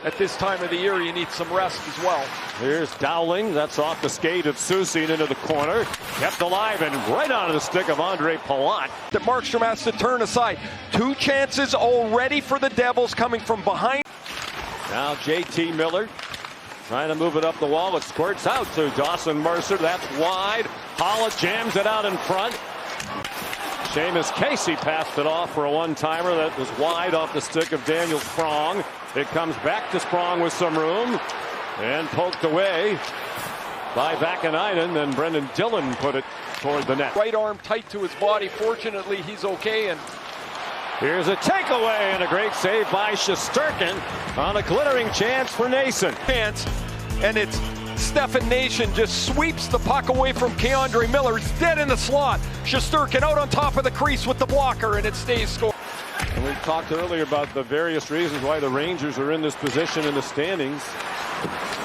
at this time of the year, you need some rest as well. Here's Dowling. That's off the skate of Soucy into the corner. Kept alive and right onto the stick of Andre Palat. That Markstrom has to turn aside. 2 chances already for the Devils coming from behind. Now J.T. Miller trying to move it up the wall. It squirts out to Dawson Mercer. That's wide. Pollock jams it out in front. Seamus Casey passed it off for a one-timer that was wide off the stick of Daniel Sprong. It comes back to Sprong with some room and poked away by Vakanainen. Then Brendan Dillon put it toward the net. Right arm tight to his body. Fortunately, he's okay. And here's a takeaway and a great save by Shesterkin on a glittering chance for Nason. And it's Stefan Nation just sweeps the puck away from K'Andre Miller. He's dead in the slot. Shesterkin out on top of the crease with the blocker, and it stays scored. And we talked earlier about the various reasons why the Rangers are in this position in the standings.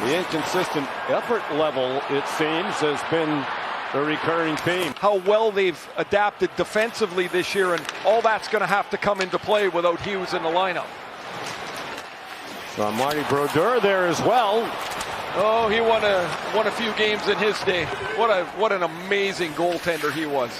The inconsistent effort level, it seems, has been a recurring theme. How well they've adapted defensively this year, and all that's going to have to come into play without Hughes in the lineup. So Marty Brodeur there as well. Oh, he won a few games in his day. What an amazing goaltender he was.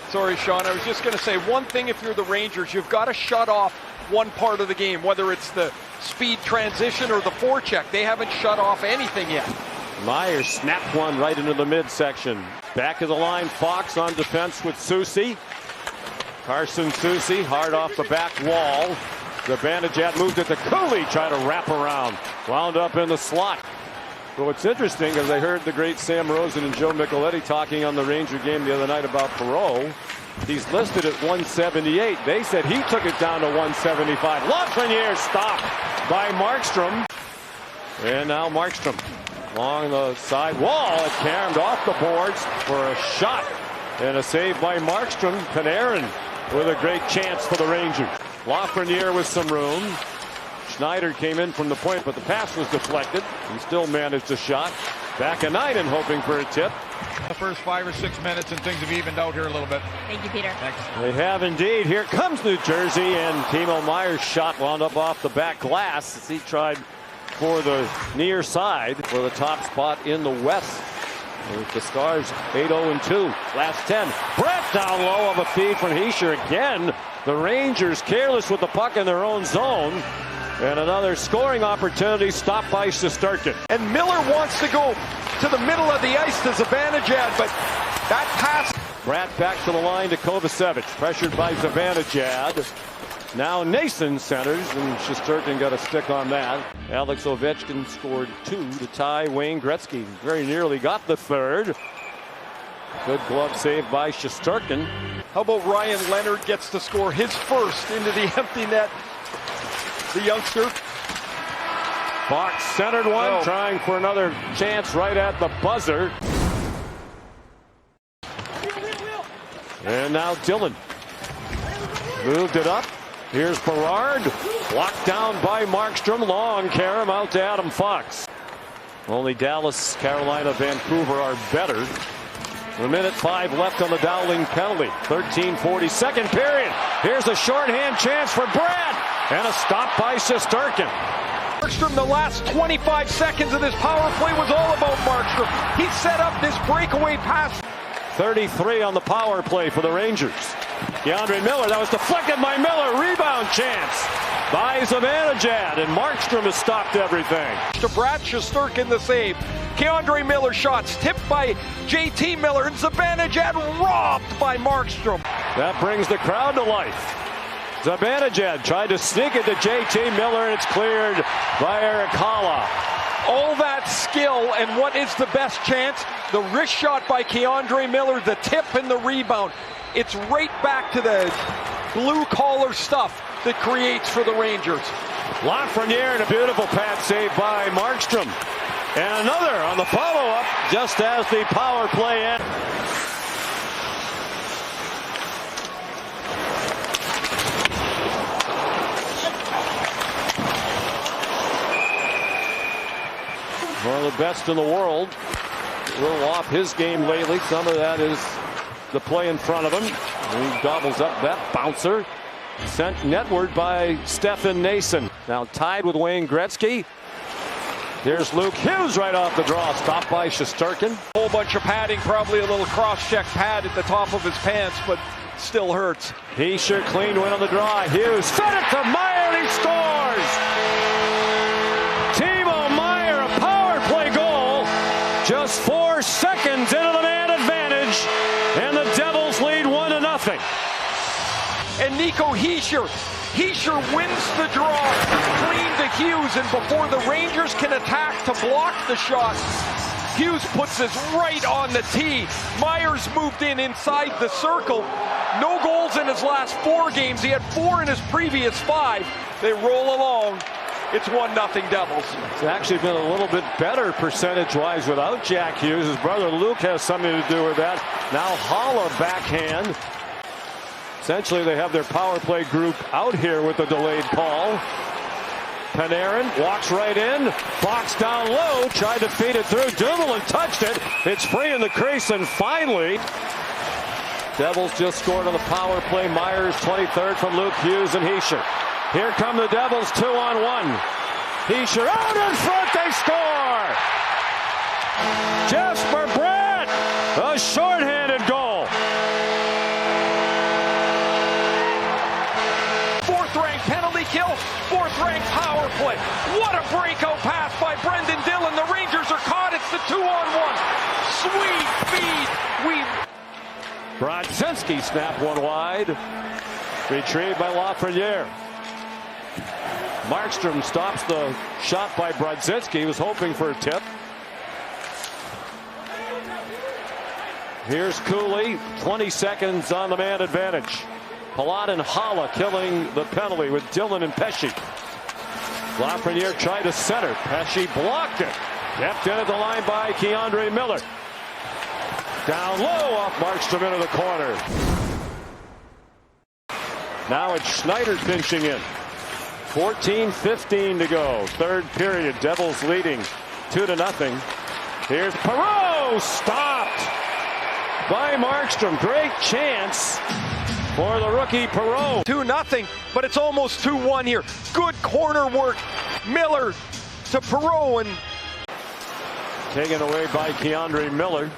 Sorry, Sean, I was just going to say one thing. If you're the Rangers, you've got to shut off one part of the game, whether it's the speed transition or the forecheck. They haven't shut off anything yet. Myers snapped one right into the midsection. Back of the line, Fox on defense with Soucy. Carson Soucy hard off the back wall. Zibanejad moved it to Cooley, trying to wrap around. Wound up in the slot. But what's interesting is I heard the great Sam Rosen and Joe Micheletti talking on the Ranger game the other night about Perreault. He's listed at 178. They said he took it down to 175. Lafreniere stopped by Markstrom. And now Markstrom along the side wall. It caromed off the boards for a shot. And a save by Markstrom. Panarin with a great chance for the Rangers. Lafreniere with some room. Schneider came in from the point, but the pass was deflected. He still managed a shot. Vakanainen hoping for a tip. The first 5 or 6 minutes, and things have evened out here a little bit. Thank you, Peter. Thanks. They have indeed. Here comes New Jersey, and Timo Meier's shot wound up off the back glass as he tried for the near side for the top spot in the West. With the Stars 8-0-2. Last 10. Brett down low of a feed from Hischier again. The Rangers careless with the puck in their own zone. And another scoring opportunity stopped by Shesterkin. And Miller wants to go to the middle of the ice to Zibanejad, but that pass. Bratt back to the line to Kovacevic. Pressured by Zibanejad. Now Nason centers, and Shesterkin got a stick on that. Alex Ovechkin scored 2 to tie Wayne Gretzky. Very nearly got the third. Good glove save by Shesterkin. How about Ryan Leonard gets to score his first into the empty net? The youngster. Fox centered one, trying for another chance right at the buzzer. And now Dillon moved it up. Here's Berard, blocked down by Markstrom. Long carom out to Adam Fox. Only Dallas, Carolina, Vancouver are better. 1:05 left on the Dowling penalty. 13:40 second period. Here's a shorthand chance for Brad. And a stop by Shesterkin. Markstrom, the last 25 seconds of this power play was all about Markstrom. He set up this breakaway pass. 33 on the power play for the Rangers. K'Andre Miller, that was deflected by Miller. Rebound chance by Zibanejad, and Markstrom has stopped everything. To Brad Shesterkin the save. K'Andre Miller shots tipped by J.T. Miller, and Zibanejad robbed by Markstrom. That brings the crowd to life. Zibanejad tried to sneak it to J.T. Miller, and it's cleared by Erik Haula. All that skill, and what is the best chance? The wrist shot by K'Andre Miller, the tip and the rebound. It's right back to the blue-collar stuff that creates for the Rangers. Lafreniere and a beautiful pad save by Markstrom. And another on the follow-up just as the power play ends. One of the best in the world. A little off his game lately. Some of that is the play in front of him. He gobbles up that bouncer. Sent netward by Stefan Nason. Now tied with Wayne Gretzky. Here's Luke Hughes right off the draw. Stopped by Shesterkin. Whole bunch of padding, probably a little cross-check pad at the top of his pants, but still hurts. Hischier clean win on the draw. Hughes fed it to Meier and he scores! Timo Meier, a power play goal. Just 4 seconds into the man advantage. And the Devils lead 1-0. And Nico Hischier wins the draw clean to Hughes, and before the Rangers can attack to block the shot, Hughes puts this right on the tee. Myers moved inside the circle. No goals in his last 4 games. He had 4 in his previous 5. They roll along. It's 1-0 Devils. It's actually been a little bit better percentage-wise without Jack Hughes. His brother Luke has something to do with that. Now Haula backhand. Essentially, they have their power play group out here with the delayed call. Panarin walks right in. Box down low. Tried to feed it through. Dumoulin touched it. It's free in the crease, and finally, Devils just scored on the power play. Myers 23rd from Luke Hughes and Hischier. Here come the Devils 2-on-1. Hischier out in front. They score. Jesper Bratt, a shorthanded goal. Fourth-ranked penalty kill, 4th-ranked power play. What a breakout pass by Brendan Dillon. The Rangers are caught. It's the 2-on-1. Sweet feed. Brodzinski snapped one wide. Retrieved by Lafreniere. Markstrom stops the shot by Brodzinski. He was hoping for a tip. Here's Cooley. 20 seconds on the man advantage. Palat and Haula killing the penalty with Dillon and Pesce. Lafreniere tried to center. Pesce blocked it. Kept in at the line by Keandre Miller. Down low off Markstrom into the corner. Now it's Schneider pinching in. 14:15 to go. 3rd period. Devils leading 2-0. Here's Perreault. Stopped by Markstrom. Great chance for the rookie Perreault. 2-0, but it's almost 2-1 here. Good corner work. Miller to Perreault, and taken away by Keandre Miller.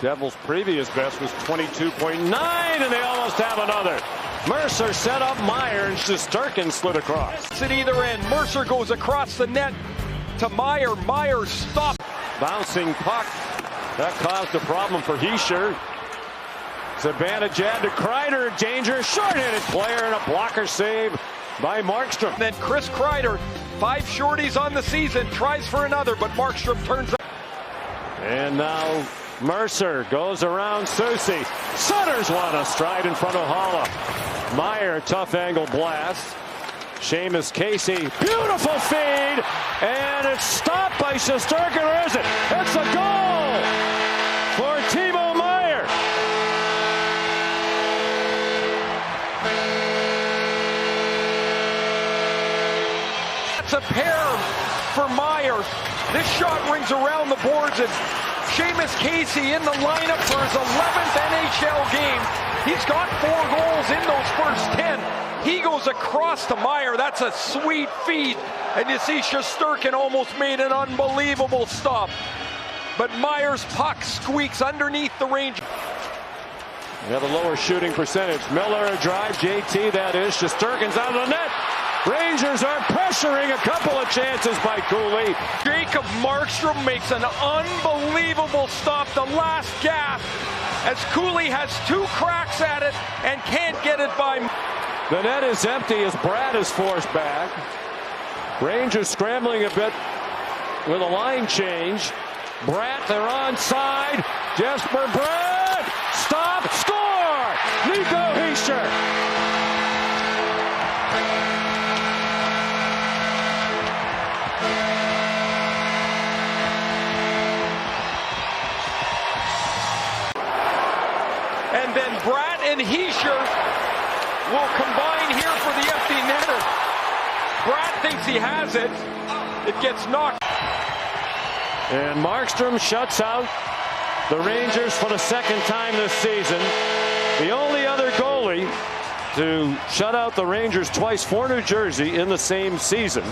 Devils' previous best was 22.9, and they almost have another. Mercer set up Meier, and Shesterkin slid across. It's at either end. Mercer goes across the net to Meier. Meier stopped. Bouncing puck. That caused a problem for Hischier. Zibanejad to Kreider. Dangerous short-handed player, and a blocker save by Markstrom. And then Chris Kreider, 5 shorties on the season, tries for another, but Markstrom turns up. And now Mercer goes around Soucy. Sutters one, a stride in front of Haula. Meier, tough angle blast. Seamus Casey, beautiful feed, and it's stopped by Shesterkin, or is it? It's a goal for Timo Meier. That's a pair for Meier. This shot rings around the boards, and Seamus Casey in the lineup for his 11th NHL game. He's got 4 goals in those first 10. He goes across to Meier. That's a sweet feed. And you see Shesterkin almost made an unbelievable stop. But Meier's puck squeaks underneath the range. They have a lower shooting percentage. Miller a drive, JT that is. Shesterkin's out of the net. Rangers are pressuring a couple of chances by Cooley. Jacob Markstrom makes an unbelievable stop, the last gasp, as Cooley has 2 cracks at it and can't get it by. The net is empty as Bratt is forced back. Rangers scrambling a bit with a line change. Bratt, they're onside. Jesper Bratt, stop, score! Nico Hischier. And then Bratt and Hischier will combine here for the empty netter. Bratt thinks he has it. It gets knocked. And Markstrom shuts out the Rangers for the 2nd time this season. The only other goalie to shut out the Rangers twice for New Jersey in the same season.